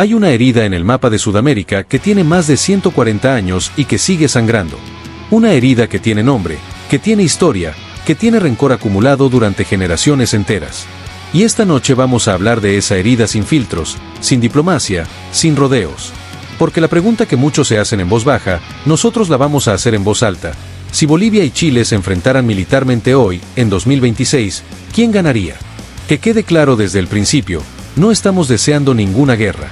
Hay una herida en el mapa de Sudamérica que tiene más de 140 años y que sigue sangrando. Una herida que tiene nombre, que tiene historia, que tiene rencor acumulado durante generaciones enteras. Y esta noche vamos a hablar de esa herida sin filtros, sin diplomacia, sin rodeos. Porque la pregunta que muchos se hacen en voz baja, nosotros la vamos a hacer en voz alta. Si Bolivia y Chile se enfrentaran militarmente hoy, en 2026, ¿quién ganaría? Que quede claro desde el principio, no estamos deseando ninguna guerra.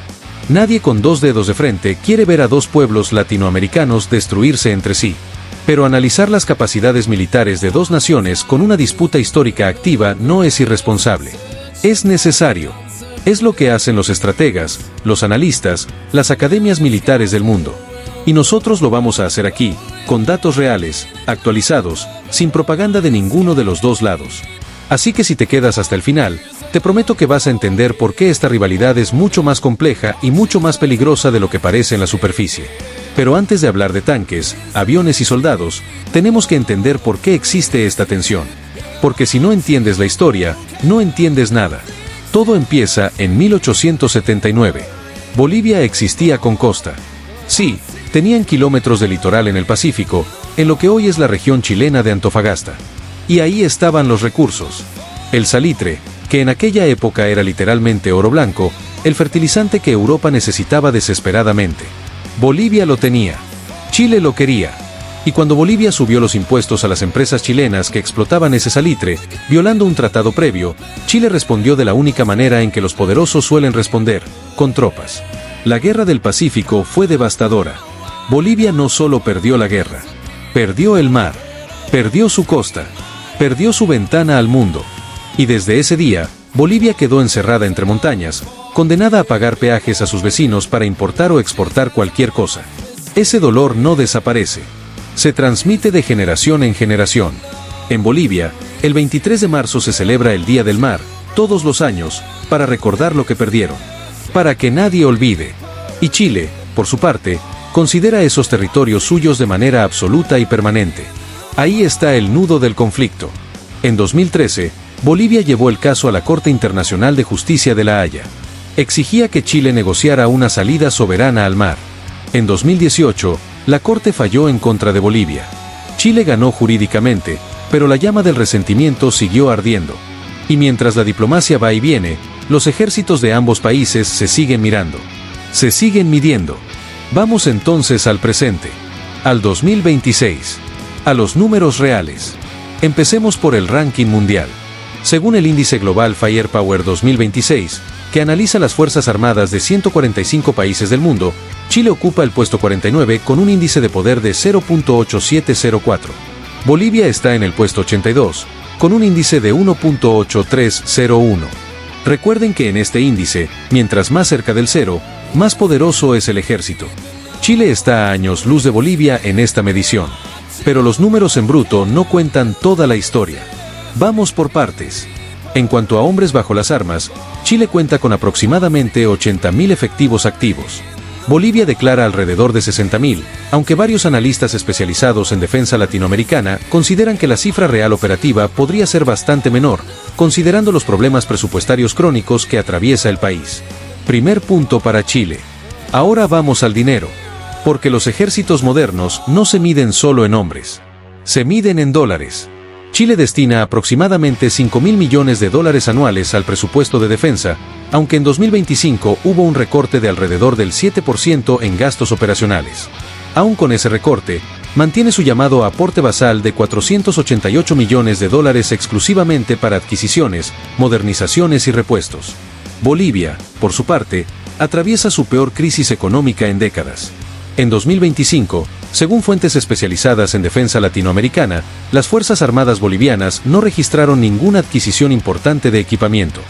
Nadie con dos dedos de frente quiere ver a dos pueblos latinoamericanos destruirse entre sí. Pero analizar las capacidades militares de dos naciones con una disputa histórica activa no es irresponsable. Es necesario. Es lo que hacen los estrategas, los analistas, las academias militares del mundo. Y nosotros lo vamos a hacer aquí, con datos reales, actualizados, sin propaganda de ninguno de los dos lados. Así que si te quedas hasta el final, te prometo que vas a entender por qué esta rivalidad es mucho más compleja y mucho más peligrosa de lo que parece en la superficie. Pero antes de hablar de tanques, aviones y soldados, tenemos que entender por qué existe esta tensión. Porque si no entiendes la historia, no entiendes nada. Todo empieza en 1879. Bolivia existía con costa. Sí, tenían kilómetros de litoral en el Pacífico, en lo que hoy es la región chilena de Antofagasta. Y ahí estaban los recursos. El salitre, que en aquella época era literalmente oro blanco, el fertilizante que Europa necesitaba desesperadamente. Bolivia lo tenía. Chile lo quería. Y cuando Bolivia subió los impuestos a las empresas chilenas que explotaban ese salitre, violando un tratado previo, Chile respondió de la única manera en que los poderosos suelen responder, con tropas. La Guerra del Pacífico fue devastadora. Bolivia no solo perdió la guerra, perdió el mar, perdió su costa, perdió su ventana al mundo. Y desde ese día, Bolivia quedó encerrada entre montañas, condenada a pagar peajes a sus vecinos para importar o exportar cualquier cosa. Ese dolor no desaparece. Se transmite de generación en generación. En Bolivia, el 23 de marzo se celebra el Día del Mar, todos los años, para recordar lo que perdieron. Para que nadie olvide. Y Chile, por su parte, considera esos territorios suyos de manera absoluta y permanente. Ahí está el nudo del conflicto. En 2013, Bolivia llevó el caso a la Corte Internacional de Justicia de La Haya. Exigía que Chile negociara una salida soberana al mar. En 2018, la Corte falló en contra de Bolivia. Chile ganó jurídicamente, pero la llama del resentimiento siguió ardiendo. Y mientras la diplomacia va y viene, los ejércitos de ambos países se siguen mirando. Se siguen midiendo. Vamos entonces al presente. Al 2026. A los números reales. Empecemos por el ranking mundial. Según el índice global Firepower 2026, que analiza las Fuerzas Armadas de 145 países del mundo, Chile ocupa el puesto 49 con un índice de poder de 0.8704. Bolivia está en el puesto 82, con un índice de 1.8301. Recuerden que en este índice, mientras más cerca del cero, más poderoso es el ejército. Chile está a años luz de Bolivia en esta medición. Pero los números en bruto no cuentan toda la historia. Vamos por partes. En cuanto a hombres bajo las armas, Chile cuenta con aproximadamente 80.000 efectivos activos. Bolivia declara alrededor de 60.000, aunque varios analistas especializados en defensa latinoamericana consideran que la cifra real operativa podría ser bastante menor, considerando los problemas presupuestarios crónicos que atraviesa el país. Primer punto para Chile. Ahora vamos al dinero. Porque los ejércitos modernos no se miden solo en hombres. Se miden en dólares. Chile destina aproximadamente $5.000 millones anuales al presupuesto de defensa, aunque en 2025 hubo un recorte de alrededor del 7% en gastos operacionales. Aún con ese recorte, mantiene su llamado aporte basal de $488 millones exclusivamente para adquisiciones, modernizaciones y repuestos. Bolivia, por su parte, atraviesa su peor crisis económica en décadas. En 2025, según fuentes especializadas en defensa latinoamericana, las Fuerzas Armadas bolivianas no registraron ninguna adquisición importante de equipamiento.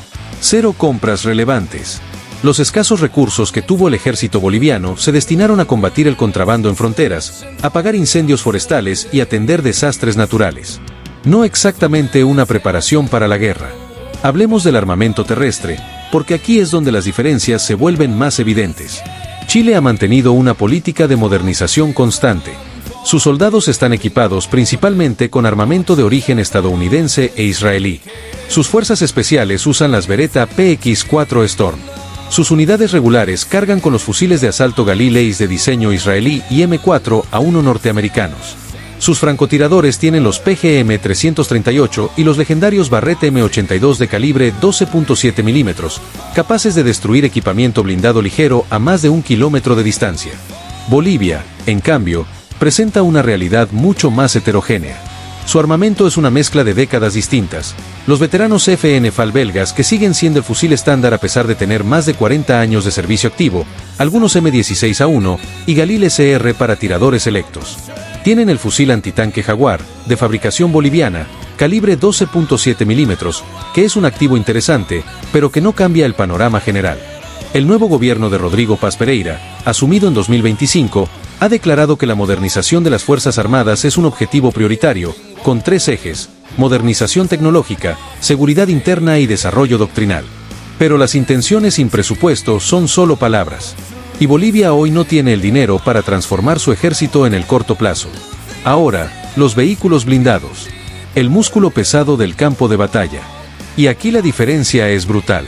Cero compras relevantes. Los escasos recursos que tuvo el ejército boliviano se destinaron a combatir el contrabando en fronteras, apagar incendios forestales y atender desastres naturales. No exactamente una preparación para la guerra. Hablemos del armamento terrestre, porque aquí es donde las diferencias se vuelven más evidentes. Chile ha mantenido una política de modernización constante. Sus soldados están equipados principalmente con armamento de origen estadounidense e israelí. Sus fuerzas especiales usan las Beretta PX-4 Storm. Sus unidades regulares cargan con los fusiles de asalto Galil-Ace de diseño israelí y M4A1 norteamericanos. Sus francotiradores tienen los PGM-338 y los legendarios Barrett M82 de calibre 12.7 mm, capaces de destruir equipamiento blindado ligero a más de 1 kilómetro de distancia. Bolivia, en cambio, presenta una realidad mucho más heterogénea. Su armamento es una mezcla de décadas distintas. Los veteranos FN-FAL belgas que siguen siendo el fusil estándar a pesar de tener más de 40 años de servicio activo, algunos M16A1 y Galil SR para tiradores selectos. Tienen el fusil antitanque Jaguar, de fabricación boliviana, calibre 12.7 mm, que es un activo interesante, pero que no cambia el panorama general. El nuevo gobierno de Rodrigo Paz Pereira, asumido en 2025, ha declarado que la modernización de las Fuerzas Armadas es un objetivo prioritario, con 3 ejes: modernización tecnológica, seguridad interna y desarrollo doctrinal. Pero las intenciones sin presupuesto son solo palabras. Y Bolivia hoy no tiene el dinero para transformar su ejército en el corto plazo. Ahora, los vehículos blindados. El músculo pesado del campo de batalla. Y aquí la diferencia es brutal.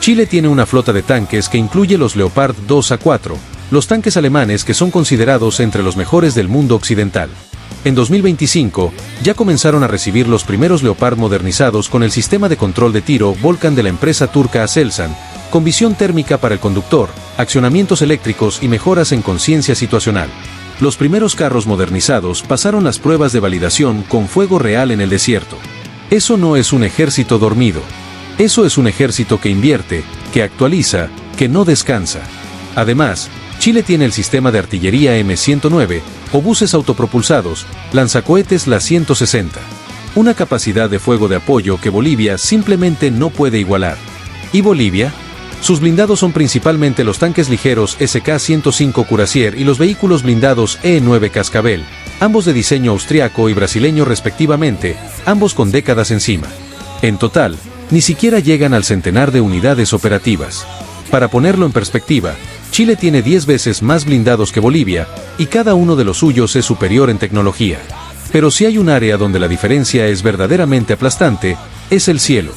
Chile tiene una flota de tanques que incluye los Leopard 2A4, los tanques alemanes que son considerados entre los mejores del mundo occidental. En 2025, ya comenzaron a recibir los primeros Leopard modernizados con el sistema de control de tiro Volcan de la empresa turca Aselsan, con visión térmica para el conductor, accionamientos eléctricos y mejoras en conciencia situacional. Los primeros carros modernizados pasaron las pruebas de validación con fuego real en el desierto. Eso no es un ejército dormido. Eso es un ejército que invierte, que actualiza, que no descansa. Además, Chile tiene el sistema de artillería M109, obuses autopropulsados, lanzacohetes La 160. Una capacidad de fuego de apoyo que Bolivia simplemente no puede igualar. ¿Y Bolivia? Sus blindados son principalmente los tanques ligeros SK-105 Cuirassier y los vehículos blindados E-9 Cascabel, ambos de diseño austriaco y brasileño respectivamente, ambos con décadas encima. En total, ni siquiera llegan al centenar de unidades operativas. Para ponerlo en perspectiva, Chile tiene 10 veces más blindados que Bolivia, y cada uno de los suyos es superior en tecnología. Pero si hay un área donde la diferencia es verdaderamente aplastante, es el cielo.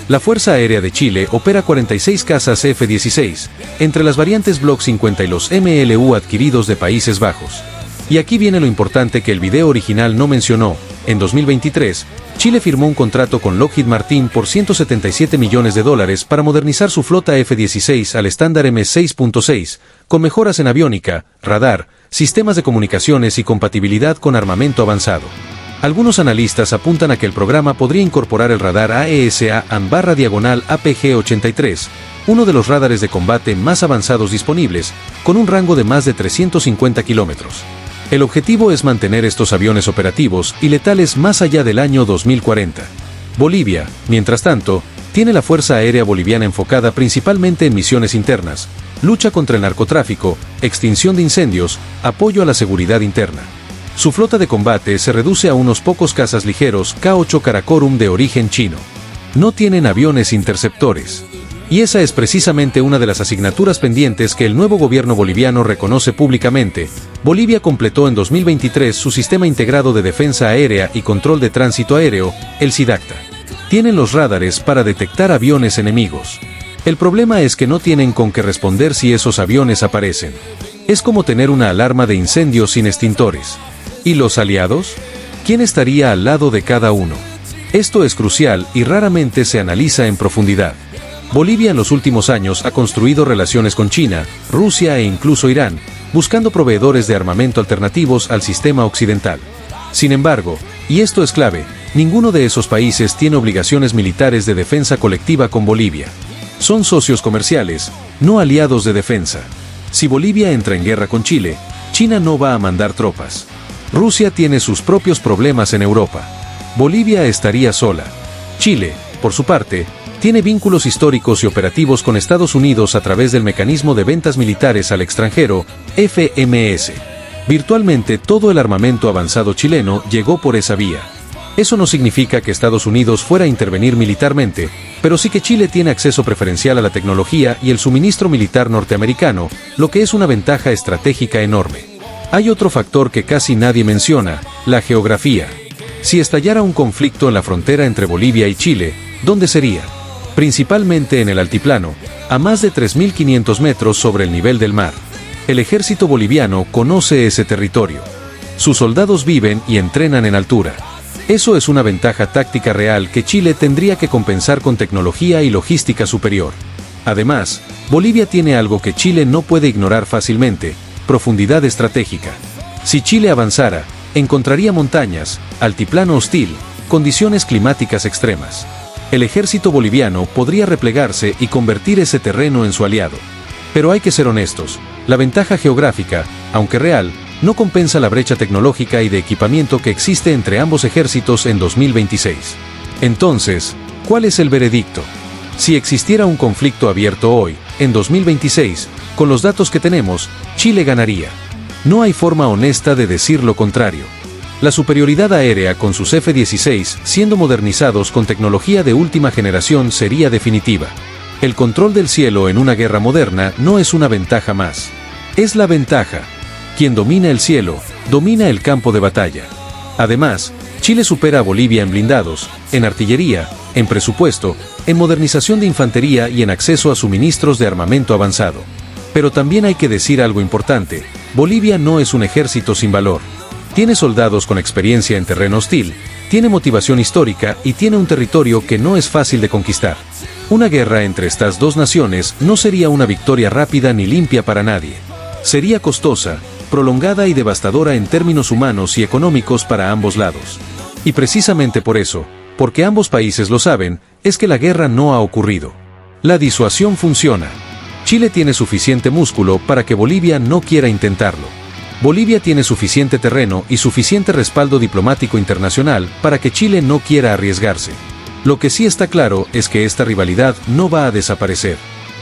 La Fuerza Aérea de Chile opera 46 cazas F-16, entre las variantes Block 50 y los MLU adquiridos de Países Bajos. Y aquí viene lo importante que el video original no mencionó. En 2023, Chile firmó un contrato con Lockheed Martin por $177 millones para modernizar su flota F-16 al estándar M6.6, con mejoras en aviónica, radar, sistemas de comunicaciones y compatibilidad con armamento avanzado. Algunos analistas apuntan a que el programa podría incorporar el radar AESA-APG-83, uno de los radares de combate más avanzados disponibles, con un rango de más de 350 kilómetros. El objetivo es mantener estos aviones operativos y letales más allá del año 2040. Bolivia, mientras tanto, tiene la Fuerza Aérea Boliviana enfocada principalmente en misiones internas, lucha contra el narcotráfico, extinción de incendios, apoyo a la seguridad interna. Su flota de combate se reduce a unos pocos cazas ligeros K-8 Karakorum de origen chino. No tienen aviones interceptores. Y esa es precisamente una de las asignaturas pendientes que el nuevo gobierno boliviano reconoce públicamente. Bolivia completó en 2023 su Sistema Integrado de Defensa Aérea y Control de Tránsito Aéreo, el SIDACTA. Tienen los radares para detectar aviones enemigos. El problema es que no tienen con qué responder si esos aviones aparecen. Es como tener una alarma de incendio sin extintores. ¿Y los aliados? ¿Quién estaría al lado de cada uno? Esto es crucial y raramente se analiza en profundidad. Bolivia en los últimos años ha construido relaciones con China, Rusia e incluso Irán, buscando proveedores de armamento alternativos al sistema occidental. Sin embargo, y esto es clave, ninguno de esos países tiene obligaciones militares de defensa colectiva con Bolivia. Son socios comerciales, no aliados de defensa. Si Bolivia entra en guerra con Chile, China no va a mandar tropas. Rusia tiene sus propios problemas en Europa. Bolivia estaría sola. Chile, por su parte, tiene vínculos históricos y operativos con Estados Unidos a través del Mecanismo de Ventas Militares al Extranjero, FMS. Virtualmente todo el armamento avanzado chileno llegó por esa vía. Eso no significa que Estados Unidos fuera a intervenir militarmente, pero sí que Chile tiene acceso preferencial a la tecnología y el suministro militar norteamericano, lo que es una ventaja estratégica enorme. Hay otro factor que casi nadie menciona, la geografía. Si estallara un conflicto en la frontera entre Bolivia y Chile, ¿dónde sería? principalmente en el altiplano, a más de 3.500 metros sobre el nivel del mar. El ejército boliviano conoce ese territorio. Sus soldados viven y entrenan en altura. Eso es una ventaja táctica real que Chile tendría que compensar con tecnología y logística superior. Además, Bolivia tiene algo que Chile no puede ignorar fácilmente: profundidad estratégica. Si Chile avanzara, encontraría montañas, altiplano hostil, condiciones climáticas extremas. El ejército boliviano podría replegarse y convertir ese terreno en su aliado. Pero hay que ser honestos, la ventaja geográfica, aunque real, no compensa la brecha tecnológica y de equipamiento que existe entre ambos ejércitos en 2026. Entonces, ¿cuál es el veredicto? Si existiera un conflicto abierto hoy, en 2026, con los datos que tenemos, Chile ganaría. No hay forma honesta de decir lo contrario. La superioridad aérea con sus F-16 siendo modernizados con tecnología de última generación sería definitiva. El control del cielo en una guerra moderna no es una ventaja más. Es la ventaja. Quien domina el cielo, domina el campo de batalla. Además, Chile supera a Bolivia en blindados, en artillería, en presupuesto, en modernización de infantería y en acceso a suministros de armamento avanzado. Pero también hay que decir algo importante: Bolivia no es un ejército sin valor. Tiene soldados con experiencia en terreno hostil, tiene motivación histórica y tiene un territorio que no es fácil de conquistar. Una guerra entre estas dos naciones no sería una victoria rápida ni limpia para nadie. Sería costosa, prolongada y devastadora en términos humanos y económicos para ambos lados. Y precisamente por eso, porque ambos países lo saben, es que la guerra no ha ocurrido. La disuasión funciona. Chile tiene suficiente músculo para que Bolivia no quiera intentarlo. Bolivia tiene suficiente terreno y suficiente respaldo diplomático internacional para que Chile no quiera arriesgarse. Lo que sí está claro es que esta rivalidad no va a desaparecer.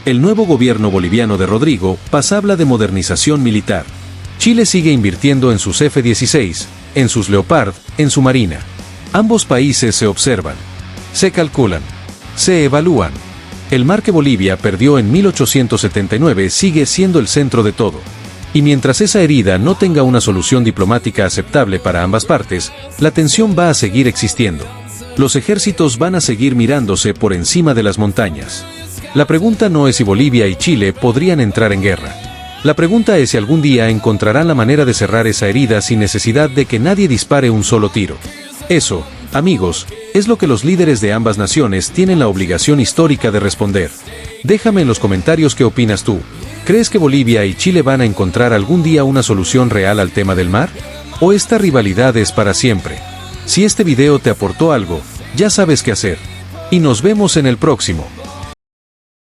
El nuevo gobierno boliviano de Rodrigo Paz habla de modernización militar. Chile sigue invirtiendo en sus F-16, en sus Leopard, en su marina. Ambos países se observan, se calculan, se evalúan. El mar que Bolivia perdió en 1879 sigue siendo el centro de todo. Y mientras esa herida no tenga una solución diplomática aceptable para ambas partes, la tensión va a seguir existiendo. Los ejércitos van a seguir mirándose por encima de las montañas. La pregunta no es si Bolivia y Chile podrían entrar en guerra. La pregunta es si algún día encontrarán la manera de cerrar esa herida sin necesidad de que nadie dispare un solo tiro. Eso, amigos, es lo que los líderes de ambas naciones tienen la obligación histórica de responder. Déjame en los comentarios qué opinas tú. ¿Crees que Bolivia y Chile van a encontrar algún día una solución real al tema del mar? ¿O esta rivalidad es para siempre? Si este video te aportó algo, ya sabes qué hacer. Y nos vemos en el próximo.